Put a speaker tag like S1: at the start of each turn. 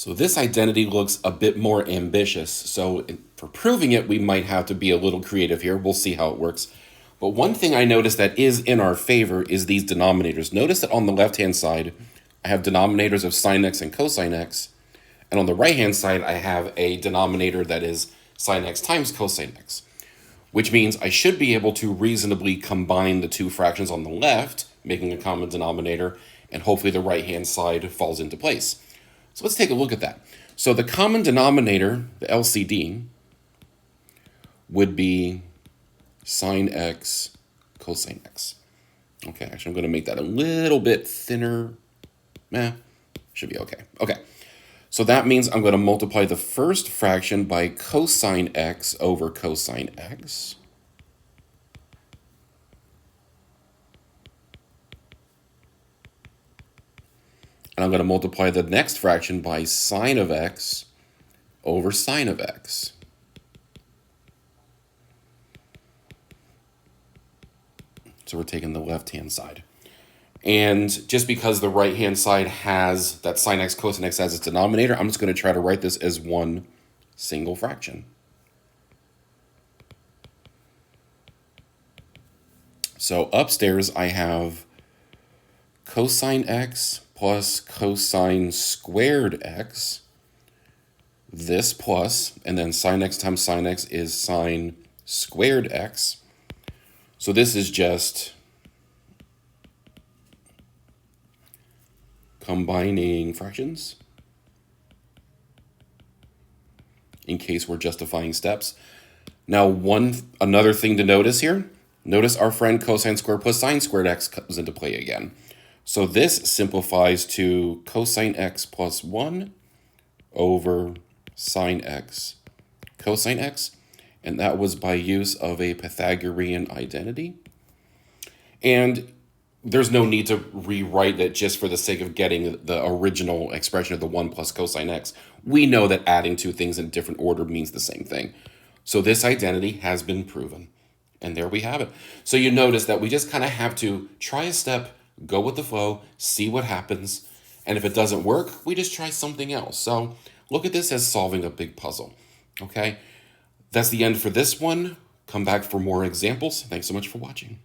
S1: So this identity looks a bit more ambitious. So for proving it, we might have to be a little creative here. We'll see how it works. But one thing I noticed that is in our favor is these denominators. Notice that on the left-hand side, I have denominators of sine x and cosine x. And on the right-hand side, I have a denominator that is sine x times cosine x, which means I should be able to reasonably combine the two fractions on the left, making a common denominator, and hopefully the right-hand side falls into place. So let's take a look at that. So the common denominator, the LCD, would be sine x cosine x. Okay, actually I'm going to make that a little bit thinner. Should be okay. Okay, so that means I'm going to multiply the first fraction by cosine x over cosine x. And I'm going to multiply the next fraction by sine of x over sine of x. So we're taking the left-hand side. And just because the right-hand side has that sine x cosine x as its denominator, I'm just going to try to write this as one single fraction. So upstairs I have cosine x plus cosine squared x, this plus, and then sine x times sine x is sine squared x. So this is just combining fractions in case we're justifying steps. Now another thing to notice here, notice our friend cosine squared plus sine squared x comes into play again. So this simplifies to cosine x plus 1 over sine x cosine x, and that was by use of a Pythagorean identity. And there's no need to rewrite it just for the sake of getting the original expression of the 1 plus cosine x. We know that adding two things in different order means the same thing. So this identity has been proven. And there we have it. So you notice that we just kind of have to try a step, go with the flow, see what happens. And if it doesn't work, we just try something else. So look at this as solving a big puzzle. Okay? That's the end for this one. Come back for more examples. Thanks so much for watching.